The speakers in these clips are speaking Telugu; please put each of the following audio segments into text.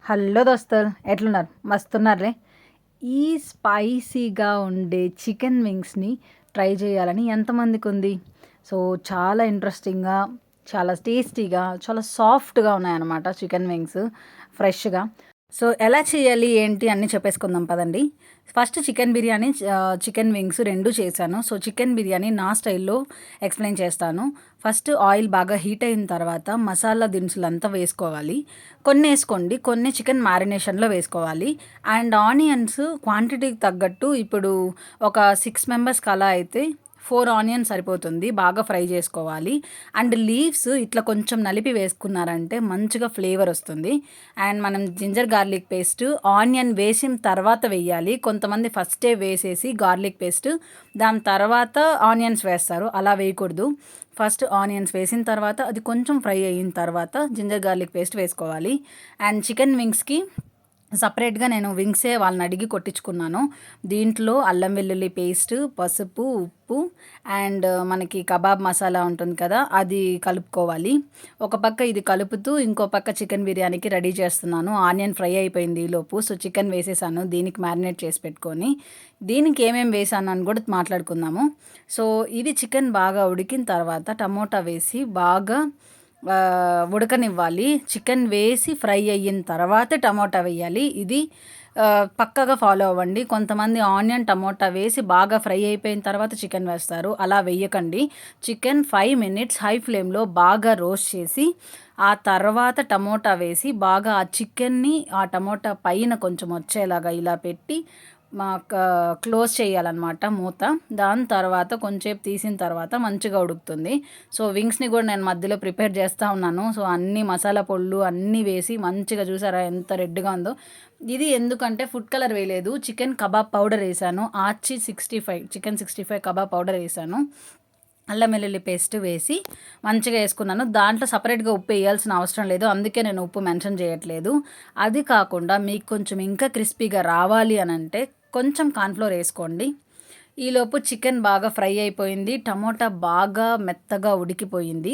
హలో దోస్తులు, ఎట్లున్నారు? మస్తున్నారులే. ఈ స్పైసీగా ఉండే చికెన్ వింగ్స్ని ట్రై చేయాలని ఎంతమందికి ఉంది? సో చాలా ఇంట్రెస్టింగ్గా, చాలా టేస్టీగా, చాలా సాఫ్ట్గా ఉన్నాయన్నమాట చికెన్ వింగ్స్, ఫ్రెష్గా. సో ఎలా చేయాలి ఏంటి అన్నీ చెప్పేసుకుందాం పదండి. First chicken biryani, chicken wings రెండు చేశాను. సో చికెన్ బిర్యానీ నా స్టైల్లో ఎక్స్ప్లెయిన్ చేస్తాను. ఫస్ట్ ఆయిల్ బాగా హీట్ అయిన తర్వాత మసాలా దినుసులు అంతా వేసుకోవాలి. కొన్ని వేసుకోండి, కొన్ని చికెన్ మ్యారినేషన్లో వేసుకోవాలి. అండ్ ఆనియన్స్ క్వాంటిటీకి తగ్గట్టు, ఇప్పుడు ఒక 6 మెంబర్స్కి అలా అయితే 4 ఆనియన్స్ సరిపోతుంది. బాగా ఫ్రై చేసుకోవాలి. అండ్ లీవ్స్ ఇట్లా కొంచెం నలిపి వేసుకున్నారంటే మంచిగా ఫ్లేవర్ వస్తుంది. అండ్ మనం జింజర్ గార్లిక్ పేస్ట్ ఆనియన్ వేసిన తర్వాత వేయాలి. కొంతమంది ఫస్టే వేసేసి గార్లిక్ పేస్ట్ దాని తర్వాత ఆనియన్స్ వేస్తారు, అలా వేయకూడదు. ఫస్ట్ ఆనియన్స్ వేసిన తర్వాత అది కొంచెం ఫ్రై అయిన తర్వాత జింజర్ గార్లిక్ పేస్ట్ వేసుకోవాలి. అండ్ చికెన్ వింగ్స్కి సపరేట్గా నేను వింగ్సే వాళ్ళని అడిగి కొట్టించుకున్నాను. దీంట్లో అల్లం వెల్లుల్లి పేస్ట్, పసుపు, ఉప్పు అండ్ మనకి కబాబ్ మసాలా ఉంటుంది కదా, అది కలుపుకోవాలి. ఒక పక్క ఇది కలుపుతూ ఇంకో పక్క చికెన్ బిర్యానీకి రెడీ చేస్తున్నాను. ఆనియన్ ఫ్రై అయిపోయింది ఈలోపు. సో చికెన్ వేసేసాను దీనికి మ్యారినేట్ చేసి పెట్టుకొని. దీనికి ఏమేమి వేసాను అని కూడా మాట్లాడుకుందాము. సో ఇది చికెన్ బాగా ఉడికిన తర్వాత టమోటా వేసి బాగా ఉడకనివ్వాలి. చికెన్ వేసి ఫ్రై అయిన తర్వాత టమోటా వేయాలి. ఇది పక్కగా ఫాలో అవ్వండి. కొంతమంది ఆనియన్ టమోటా వేసి బాగా ఫ్రై అయిపోయిన తర్వాత చికెన్ వేస్తారు, అలా వేయకండి. చికెన్ 5 మినిట్స్ హై ఫ్లేమ్లో బాగా రోస్ట్ చేసి ఆ తర్వాత టమోటా వేసి బాగా ఆ చికెన్ని ఆ టమోటా పైన కొంచెం వచ్చేలాగా ఇలా పెట్టి క్లోజ్ చేయాలన్నమాట మూత. దాని తర్వాత కొంచెంసేపు తీసిన తర్వాత మంచిగా ఉడుకుతుంది. సో వింగ్స్ని కూడా నేను మధ్యలో ప్రిపేర్ చేస్తూ ఉన్నాను. సో అన్ని మసాలా పొళ్ళు అన్నీ వేసి మంచిగా, చూసారా ఎంత రెడ్గా ఉందో. ఇది ఎందుకంటే ఫుడ్ కలర్ వేయలేదు, చికెన్ కబాబ్ పౌడర్ వేసాను. ఆచి 65 చికెన్ 65 కబాబ్ పౌడర్ వేసాను. అల్లం వెల్లుల్లి పేస్ట్ వేసి మంచిగా వేసుకున్నాను. దాంట్లో సపరేట్గా ఉప్పు వేయాల్సిన అవసరం లేదు, అందుకే నేను ఉప్పు మెన్షన్ చేయట్లేదు. అది కాకుండా మీకు కొంచెం ఇంకా క్రిస్పీగా రావాలి అని అంటే కొంచెం కార్న్ఫ్లోర్ వేసుకోండి. ఈలోపు చికెన్ బాగా ఫ్రై అయిపోయింది, టమోటా బాగా మెత్తగా ఉడికిపోయింది.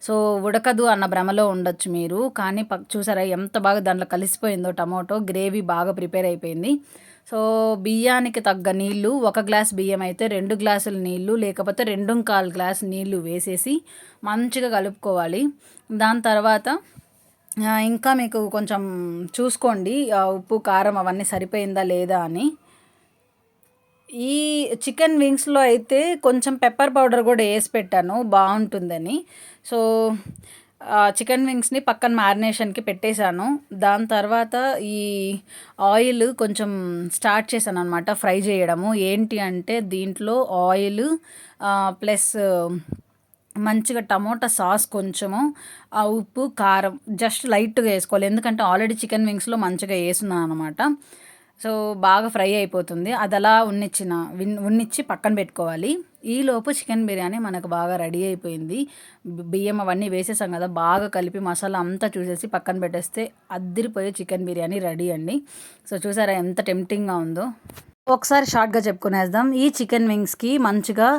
సో ఉడకదు అన్న భ్రమలో ఉండొచ్చు మీరు, కానీ చూసారా ఎంత బాగా దాంట్లో కలిసిపోయిందో టమోటో. గ్రేవీ బాగా ప్రిపేర్ అయిపోయింది. సో బియ్యానికి తగ్గ నీళ్ళు, 1 గ్లాస్ బియ్యం అయితే 2 గ్లాసుల నీళ్ళు, లేకపోతే 2.25 గ్లాస్ నీళ్ళు వేసేసి మంచిగా కలుపుకోవాలి. దాని తర్వాత ఇంకా మీకు కొంచెం చూసుకోండి ఉప్పు కారం అవన్నీ సరిపోయిందా లేదా అని. ఈ చికెన్ వింగ్స్లో అయితే కొంచెం పెప్పర్ పౌడర్ కూడా వేసి పెట్టాను బాగుంటుందని. సో చికెన్ వింగ్స్ని పక్కన మ్యారినేషన్కి పెట్టేశాను. దాని తర్వాత ఈ ఆయిల్ కొంచెం స్టార్ట్ చేశాను అనమాట ఫ్రై చేయడము. ఏంటి అంటే దీంట్లో ఆయిల్ ప్లస్ మంచిగా టమోటా సాస్, కొంచెము ఉప్పు కారం జస్ట్ లైట్గా వేసుకోవాలి, ఎందుకంటే ఆల్రెడీ చికెన్ వింగ్స్లో మంచిగా వేసున్నాను అనమాట. సో బాగా ఫ్రై అయిపోతుంది, అది అలా ఉన్నిచ్చి పక్కన పెట్టుకోవాలి. ఈలోపు చికెన్ బిర్యానీ మనకు బాగా రెడీ అయిపోయింది. బియ్యం అవన్నీ వేసేసాం కదా, బాగా కలిపి మసాలా అంతా చూసేసి పక్కన పెట్టేస్తే అద్దిరిపోయే చికెన్ బిర్యానీ రెడీ అండి. సో చూసారా ఎంత టెంప్టింగ్గా ఉందో. ఒకసారి షార్ట్గా చెప్పుకునేద్దాం. ఈ చికెన్ వింగ్స్కి మంచిగా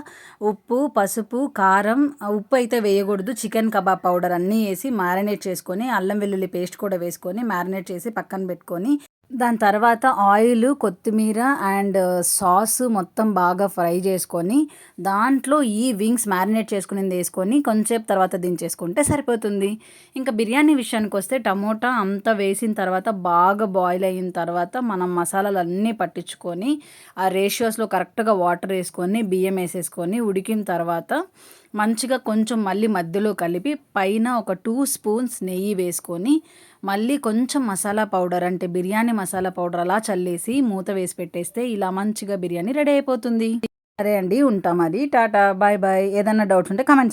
ఉప్పు, పసుపు, కారం, ఉప్పు అయితే వేయకూడదు, చికెన్ కబాబ్ పౌడర్ అన్నీ వేసి మ్యారినేట్ చేసుకొని, అల్లం వెల్లుల్లి పేస్ట్ కూడా వేసుకొని మ్యారినేట్ చేసి పక్కన పెట్టుకొని, దాని తర్వాత ఆయిల్, కొత్తిమీర అండ్ సాస్ మొత్తం బాగా ఫ్రై చేసుకొని దాంట్లో ఈ వింగ్స్ మ్యారినేట్ చేసుకునేది వేసుకొని కొంచెంసేపు తర్వాత దించేసుకుంటే సరిపోతుంది. ఇంకా బిర్యానీ విషయానికి వస్తే టమోటా అంతా వేసిన తర్వాత బాగా బాయిల్ అయిన తర్వాత మనం మసాలాలు అన్నీ పట్టించుకొని ఆ రేషియోస్లో కరెక్ట్గా వాటర్ వేసుకొని బియ్యం వేసేసుకొని ఉడికిన తర్వాత మంచిగా కొంచెం మళ్ళీ మధ్యలో కలిపి పైన ఒక 2 స్పూన్స్ నెయ్యి వేసుకొని మళ్ళీ కొంచెం మసాలా పౌడర్ అంటే బిర్యానీ మసాలా పౌడర్ అలా చల్లేసి మూత వేసి పెట్టేస్తే ఇలా మంచిగా బిర్యానీ రెడీ అయిపోతుంది. సరే అండి, ఉంటాం. అది టాటా, బాయ్ బాయ్. ఏదైనా డౌట్స్ ఉంటే కమెంట్స్